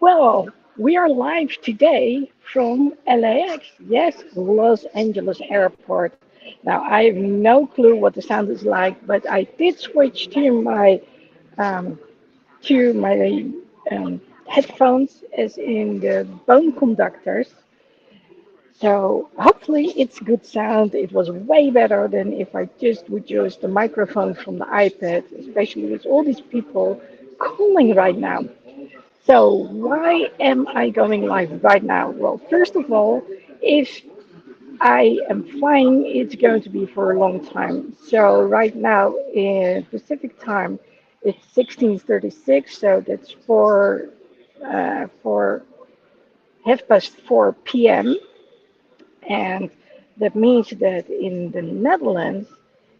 Well, we are live today from LAX. Yes, Los Angeles Airport. Now, I have no clue what the sound is like, but I did switch um, to my headphones, as in the bone conductors. So hopefully it's good sound. It was way better than if I just would use the microphone from the iPad, especially with all these people calling right now. So why am I going live right now? Well, first of all, if I am flying, it's going to be for a long time. So right now in Pacific time, it's 16:36. So that's for half past 4 p.m. And that means that in the Netherlands,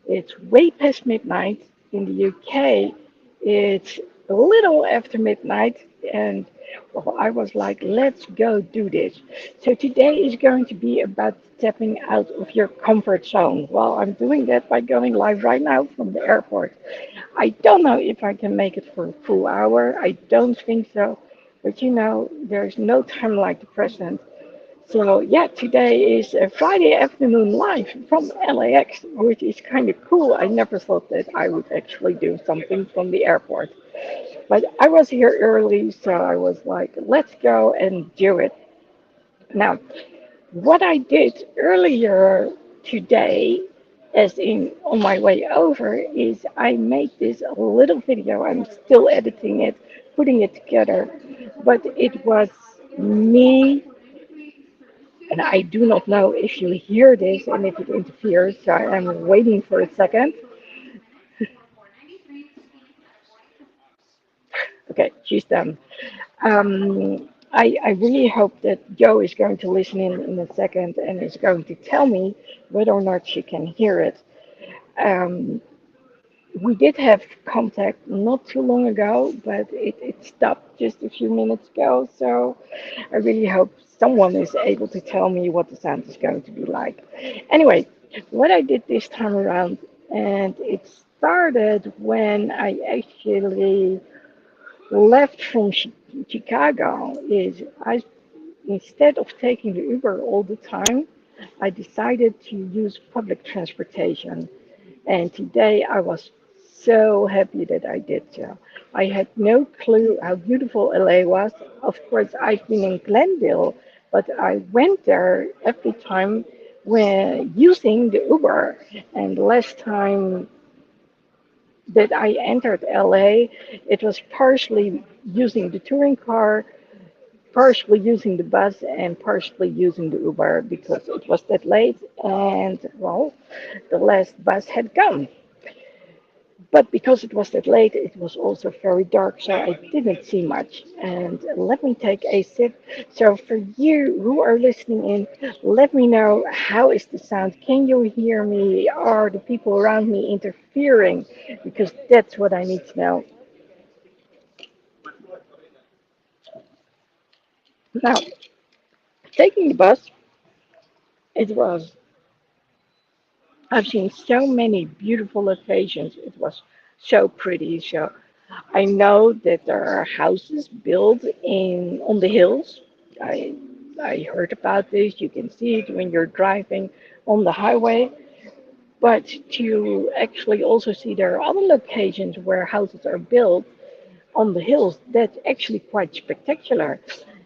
it's way past midnight. In the UK, it's a little after midnight. And well, I was like, let's go do this. So today is going to be about stepping out of your comfort zone. Well, I'm doing that by going live right now from the airport. I don't know if I can make it for a full hour. I don't think so. But there's no time like the present. So yeah, today is a Friday afternoon live from LAX, which is kind of cool. I never thought that I would actually do something from the airport. But I was here early, so I was like, let's go and do it. Now, what I did earlier today, as in on my way over, is I made this little video. I'm still editing it, putting it together, but it was me. And I do not know if you hear this and if it interferes, so I am waiting for a second. Okay, she's done. I really hope that Joe is going to listen in a second and is going to tell me whether or not she can hear it. Um, we did have contact not too long ago, but it stopped just a few minutes ago. So I really hope someone is able to tell me what the sound is going to be like. Anyway, what I did this time around, and it started when I actually left from Chicago, is I instead of taking the Uber all the time, I decided to use public transportation. And today I was so happy that I did so. I had no clue how beautiful LA was. Of course, I've been in Glendale, but I went there every time when using the Uber. And the last time that I entered LA, it was partially using the touring car, partially using the bus, and partially using the Uber because it was that late and, well, the last bus had gone. But because it was that late, it was also very dark, so I didn't see much. And let me take a sip. So for you who are listening in, let me know, how is the sound? Can you hear me? Are the people around me interfering? Because that's what I need to know. Now, taking the bus, it was, I've seen so many beautiful locations. It was so pretty. So I know that there are houses built in on the hills. I I heard about this. You can see it when you're driving on the highway. But to actually also see there are other locations where houses are built on the hills, that's actually quite spectacular.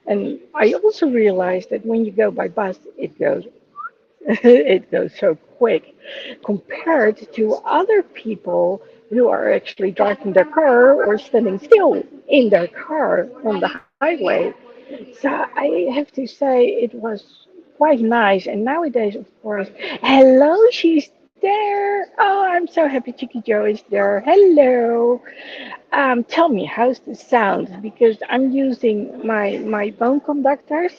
And I also realized that when you go by bus, it goes it goes so quick compared to other people who are actually driving their car or standing still in their car on the highway. So I have to say it was quite nice. And nowadays, of course, hello, she's there. Oh, I'm so happy Chicky Joe is there. Hello. Tell me, how's the sound? Because I'm using my bone conductors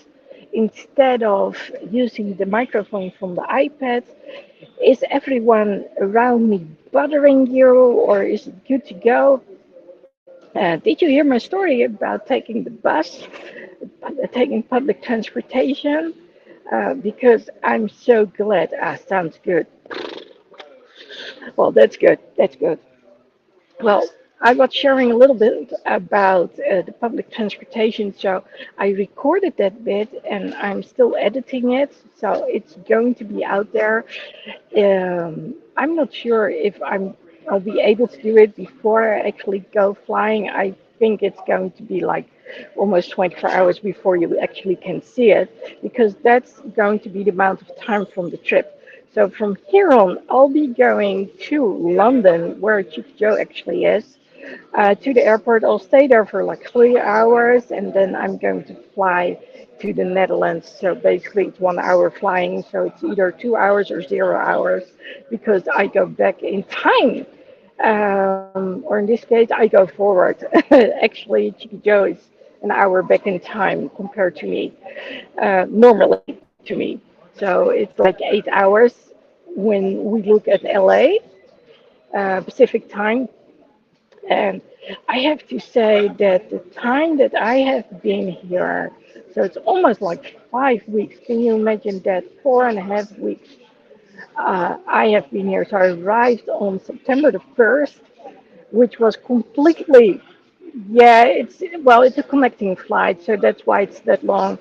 instead of using the microphone from the iPad. Is everyone around me bothering you, or is it good to go? Did you hear my story about taking the bus, taking public transportation? Because I'm so glad. Sounds good. Well, that's good. That's good. Well, I was sharing a little bit about the public transportation, so I recorded that bit and I'm still editing it, so it's going to be out there. I'm not sure if I'll be able to do it before I actually go flying. I think it's going to be like almost 24 hours before you actually can see it, because that's going to be the amount of time from the trip. So from here on, I'll be going to London, where Chief Joe actually is, to the airport. I'll stay there for like 3 hours, and then I'm going to fly to the Netherlands. So basically, it's 1 hour flying. So it's either 2 hours or 0 hours, because I go back in time. Or in this case, I go forward. Actually, Chicky Joe is an hour back in time compared to me, normally to me. So it's like 8 hours when we look at LA, Pacific time. And I have to say that the time that I have been here, so it's almost like 5 weeks. Can you imagine that? 4.5 weeks. I have been here. So I arrived on September the 1st, which was completely, yeah, it's a connecting flight, so that's why it's that long.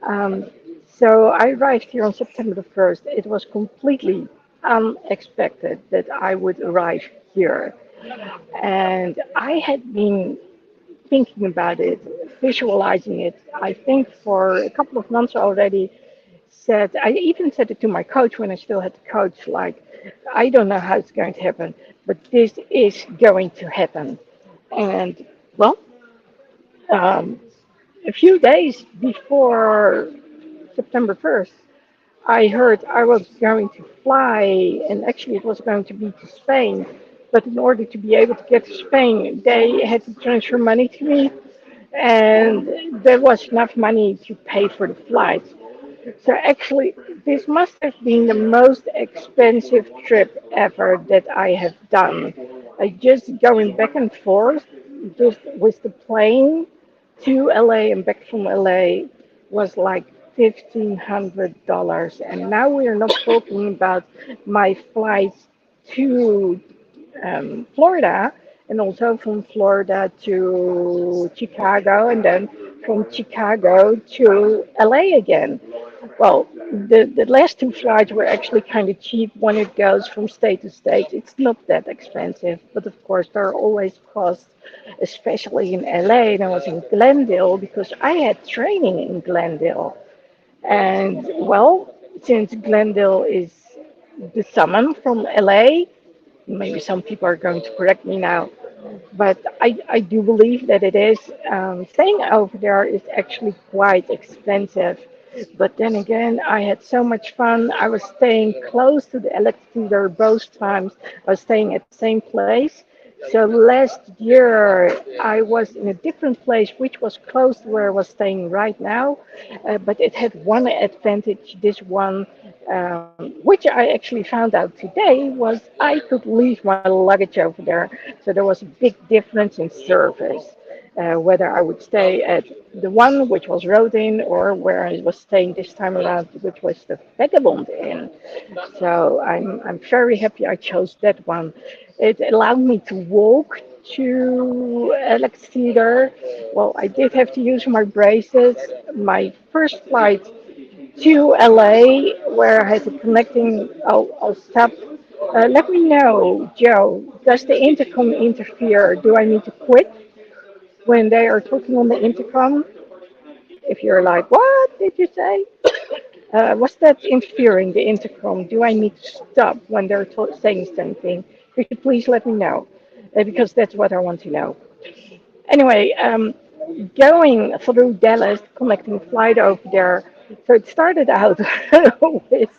Um, so I arrived here on September the 1st. It was completely unexpected that I would arrive here. And I had been thinking about it, visualizing it, I think for a couple of months already. I even said it to my coach when I still had the coach, like, I don't know how it's going to happen, but this is going to happen. And well, um, a few days before September 1st, I heard I was going to fly, and actually it was going to be to Spain. But in order to be able to get to Spain, they had to transfer money to me, and there was enough money to pay for the flight. So actually, this must have been the most expensive trip ever that I have done. I just going back and forth, just with the plane to LA and back from LA was like $1,500. And now we are not talking about my flights to Florida, and also from Florida to Chicago, and then from Chicago to LA again. Well, the last two flights were actually kind of cheap when it goes from state to state. It's not that expensive, but of course there are always costs, especially in LA. And I was in Glendale because I had training in Glendale. And well, since Glendale is the summon from LA, maybe some people are going to correct me now, but I do believe that it is. Staying over there is actually quite expensive. But then again, I had so much fun. I was staying close to the electrocutor both times. I was staying at the same place. So last year I was in a different place, which was close to where I was staying right now. But it had one advantage. This one, which I actually found out today, was I could leave my luggage over there. So there was a big difference in service, whether I would stay at the one which was Rodin, or where I was staying this time around, which was the Vagabond Inn. So I'm very happy I chose that one. It allowed me to walk to Alex Theater. Well, I did have to use my braces. My first flight to LA, where I had a connecting. I'll stop. Let me know, Joe. Does the intercom interfere? Do I need to quit when they are talking on the intercom? If you're like, what did you say? Was that interfering the intercom? Do I need to stop when they're saying something? Could you please let me know? Because that's what I want to know. Anyway, going through Dallas, connecting flight over there. So it started out with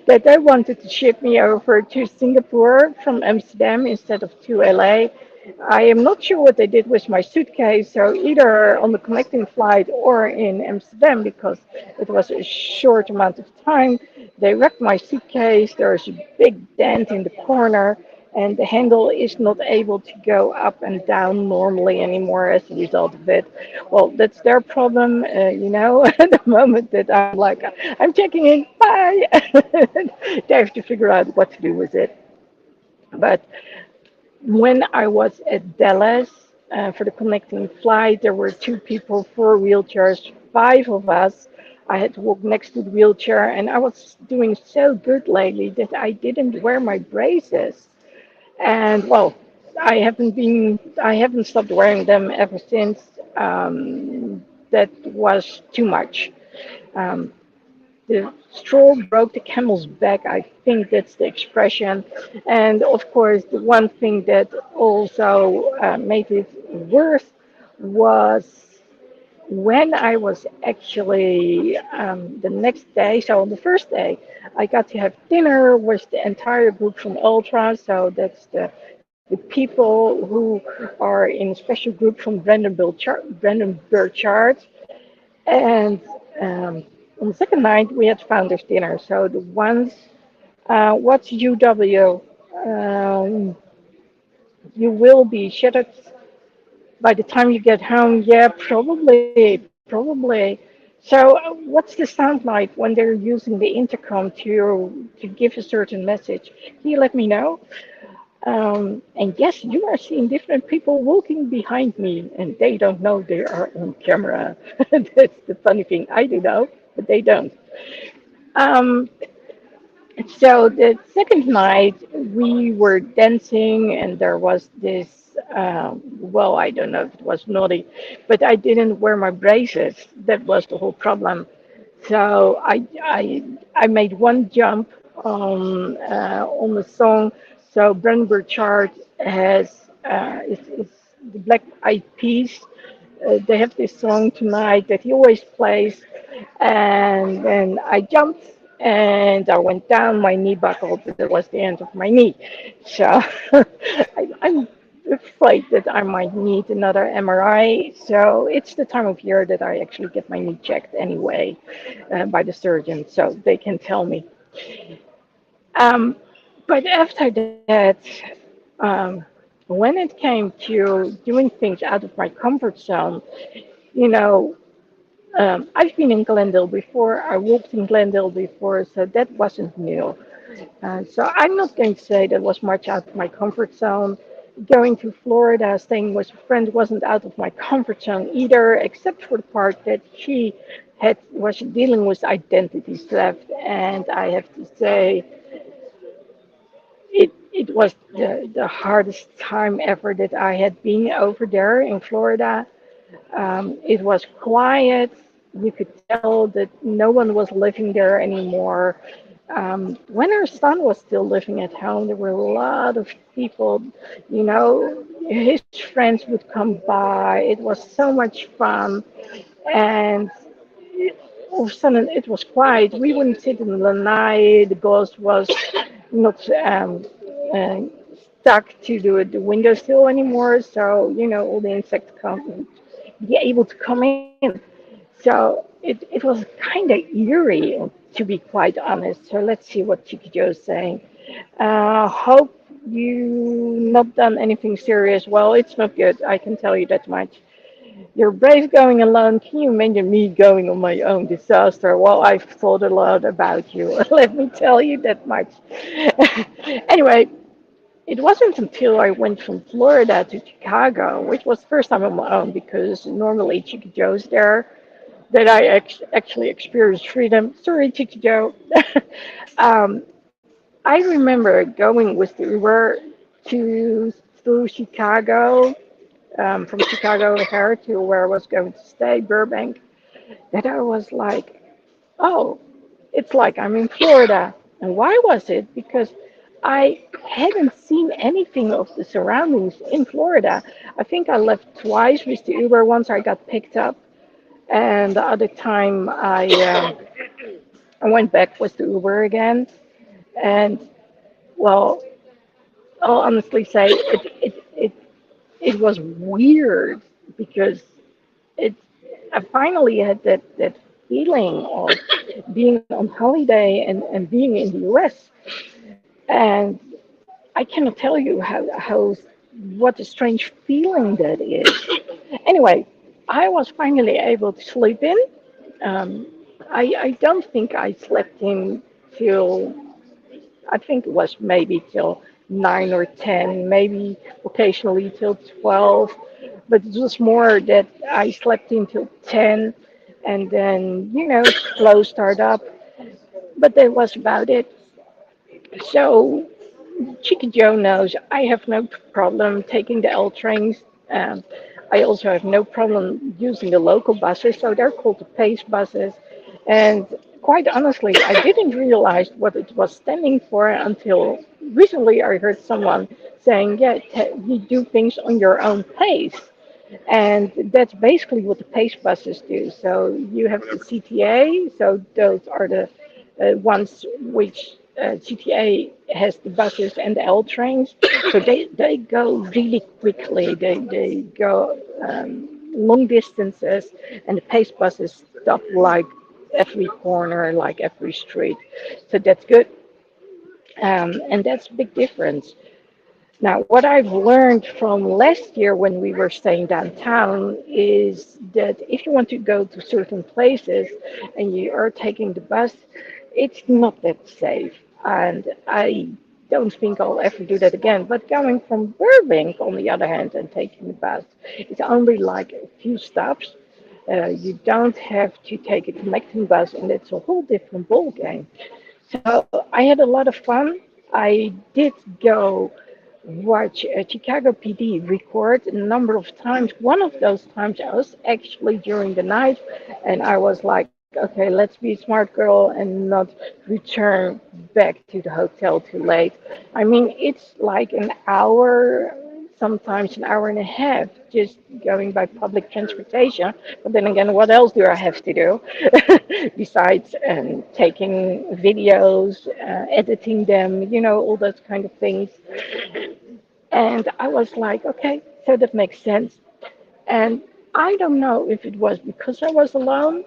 that they wanted to ship me over to Singapore from Amsterdam instead of to LA. I am not sure what they did with my suitcase, so either on the connecting flight or in Amsterdam, because it was a short amount of time, they wrecked my suitcase. There's a big dent in the corner, and the handle is not able to go up and down normally anymore as a result of it. Well, that's their problem, at the moment that I'm like, I'm checking in, bye. They have to figure out what to do with it. But When I was at Dallas for the connecting flight, there were two people, four wheelchairs, five of us. I had to walk next to the wheelchair, and I was doing so good lately that I didn't wear my braces. And well, I haven't stopped wearing them ever since. That was too much. Um, the straw broke the camel's back. I think that's the expression. And of course, the one thing that also made it worse was when I was actually the next day. So on the first day, I got to have dinner with the entire group from Ultra. So that's the people who are in a special group from Brandenburg Chart. And on the second night, we had founders dinner. So the ones, what's UW? Um, you will be shattered by the time you get home. Yeah, probably. So, what's the sound like when they're using the intercom to give a certain message? Can you let me know? And yes, you are seeing different people walking behind me, and they don't know they are on camera. That's the funny thing. I do know, but they don't. Um, so the second night, we were dancing, and there was this. Well, I don't know if it was naughty, but I didn't wear my braces. That was the whole problem. So I made one jump on the song. So Brandenburg Chart has is the Black Eyed Peas. They have this song tonight that he always plays, and then I jumped and I went down. My knee buckled. That was the end of my knee. So I'm afraid that I might need another MRI. So it's the time of year that I actually get my knee checked anyway by the surgeon, so they can tell me. Um, but after that, um, when it came to doing things out of my comfort zone, you know, I've been in Glendale before. I walked in Glendale before, so that wasn't new. So I'm not going to say that was much out of my comfort zone. Going to Florida, staying with a friend wasn't out of my comfort zone either, except for the part that she had was dealing with identity theft, and I have to say it was the hardest time ever that I had been over there in Florida. It was quiet. You could tell that no one was living there anymore. When our son was still living at home, there were a lot of people, his friends would come by. It was so much fun. And all of a sudden it was quiet. We wouldn't sit in the night. The ghost was not uh, stuck to the windowsill anymore. So, all the insects come be able to come in. So it was kind of eerie, to be quite honest. So let's see what Chicky Joe's saying. Hope you not done anything serious. Well, it's not good. I can tell you that much. You're brave going alone. Can you imagine me going on my own disaster? Well, I've thought a lot about you. Let me tell you that much. Anyway, it wasn't until I went from Florida to Chicago, which was the first time on my own because normally Chicky Joe's there, that I actually experienced freedom. Sorry, Chicky Joe. um, I remember going with the Uber to through Chicago, from Chicago O'Hare to where I was going to stay, Burbank. That I was like, oh, it's like I'm in Florida. And why was it? Because I hadn't seen anything of the surroundings in Florida. I think I left twice with the Uber. Once I got picked up, and the other time I went back with the Uber again. And well, I'll honestly say it was weird because it I finally had that feeling of being on holiday and being in the US. And I cannot tell you how what a strange feeling that is. Anyway, I was finally able to sleep in. Um, I don't think I slept in till I think it was maybe till 9 or 10, maybe occasionally till 12. But it was more that I slept until 10 and then, flow started up. But that was about it. So Chicky Joe knows I have no problem taking the L trains. Um, I also have no problem using the local buses, so they're called the PACE buses. And quite honestly, I didn't realize what it was standing for until recently I heard someone saying, yeah, you do things on your own pace. And that's basically what the PACE buses do. So you have the CTA, so those are the ones which CTA has the buses and the L trains. So they go really quickly. They go long distances, and the PACE buses stop like every corner, like every street. So that's good. And that's a big difference. Now, what I've learned from last year when we were staying downtown is that if you want to go to certain places and you are taking the bus, it's not that safe. And I don't think I'll ever do that again. But going from Burbank, on the other hand, and taking the bus, it's only like a few stops. You don't have to take a connecting bus, and it's a whole different ball game. So I had a lot of fun. I did go watch Chicago PD record a number of times. One of those times I was actually during the night, and I was like, okay, let's be a smart girl and not return back to the hotel too late. I mean, it's like an hour, sometimes an hour and a half, just going by public transportation. But then again, what else do I have to do besides taking videos, editing them, all those kind of things. And I was like, okay, so that makes sense. And I don't know if it was because I was alone,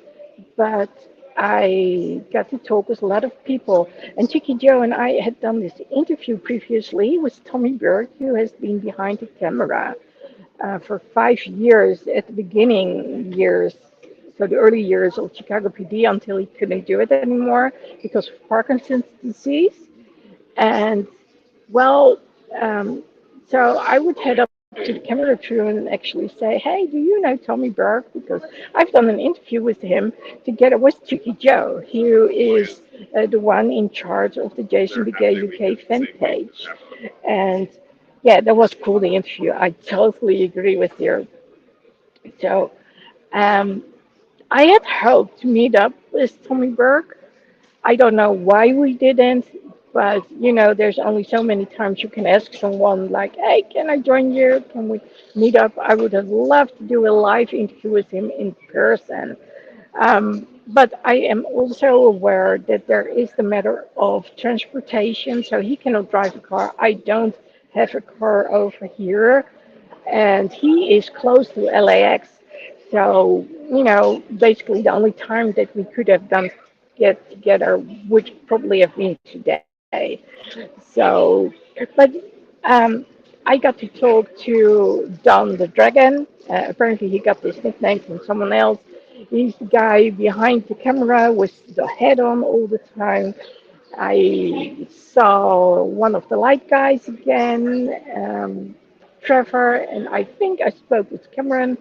but I got to talk with a lot of people. And Chicky Joe and I had done this interview previously with Tommy Bird, who has been behind the camera for 5 years at the beginning years, so the early years of Chicago PD until he couldn't do it anymore because of Parkinson's disease. And well, um, so I would head up to the camera crew and actually say, hey, do you know Tommy Burke? Because I've done an interview with him together with Chicky Joe, who is the one in charge of the Jason Begay UK fan page. And yeah, that was cool, the interview. I totally agree with you. So um, I had hoped to meet up with Tommy Burke. I don't know why we didn't, but there's only so many times you can ask someone like, "Hey, can I join you? Can we meet up?" I would have loved to do a live interview with him in person. But I am also aware that there is the matter of transportation, so he cannot drive a car. I don't have a car over here, and he is close to LAX. So, basically the only time that we could have done get together would probably have been today. So, but um, I got to talk to Don the Dragon. Apparently, he got this nickname from someone else. He's the guy behind the camera with the head on all the time. I saw one of the light guys again, Trevor, and I think I spoke with Cameron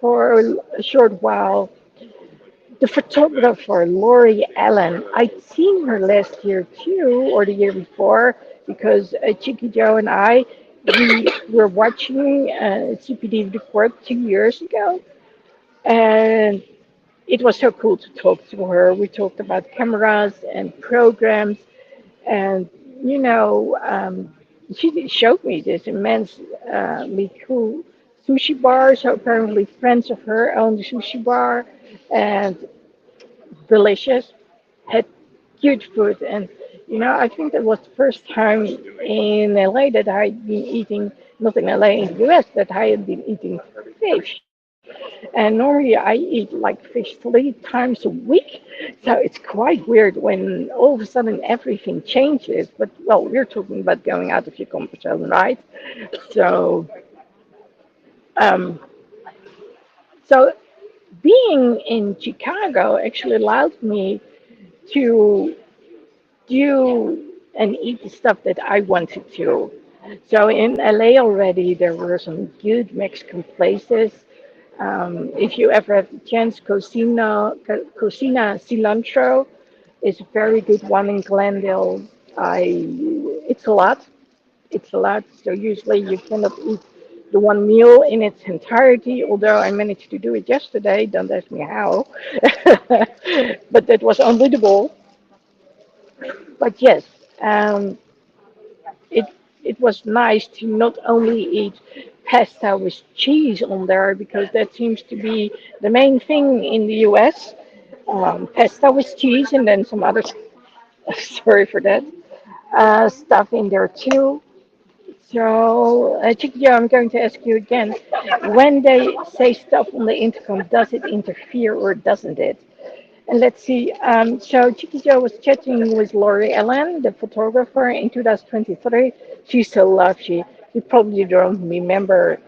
for a short while. The photographer, Lori Allen, I'd seen her last year too, or the year before, because Chicky Joe and we were watching CPD record 2 years ago, and it was so cool to talk to her. We talked about cameras and programs, and you know, um, she showed me this immensely cool sushi bar. So apparently, friends of her own the sushi bar, and delicious, had huge food. And I think that was the first time in LA that I had been eating, not in LA, in the US, that I had been eating fish. And normally I eat like fish 3 times a week. So it's quite weird when all of a sudden everything changes. But well, we're talking about going out of your comfort zone, right? So, um, so being in Chicago actually allowed me to do. and eat the stuff that I wanted to. So in LA already, there were some good Mexican places. If you ever have the chance, Cocina Cilantro is a very good one in Glendale. I, it's a lot. It's a lot. So usually you cannot eat the one meal in its entirety, although I managed to do it yesterday. Don't ask me how. But that was unbeatable. But yes, um, it it was nice to not only eat pasta with cheese on there because that seems to be the main thing in the US. Pasta with cheese and then some other sorry for that stuff in there too. So, Chiquillo, I'm going to ask you again. When they say stuff on the intercom, does it interfere or doesn't it? And let's see. So Chiquillo was chatting with Lori Ellen, the photographer, in 2023. She's so lovely. You probably don't remember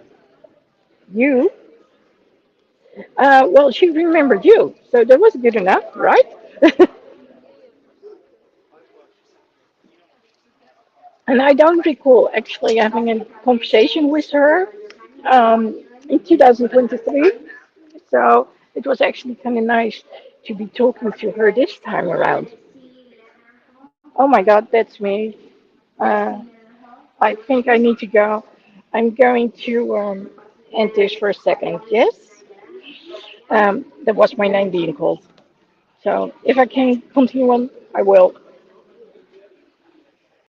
you. Well, she remembered you, so that was good enough, right? And I don't recall actually having a conversation with her in 2023. So it was actually kind of nice to be talking to her this time around. Oh my God, that's me. Uh, I think I need to go. I'm going to end this for a second. Yes, that was my name being called. So if I can continue on, I will.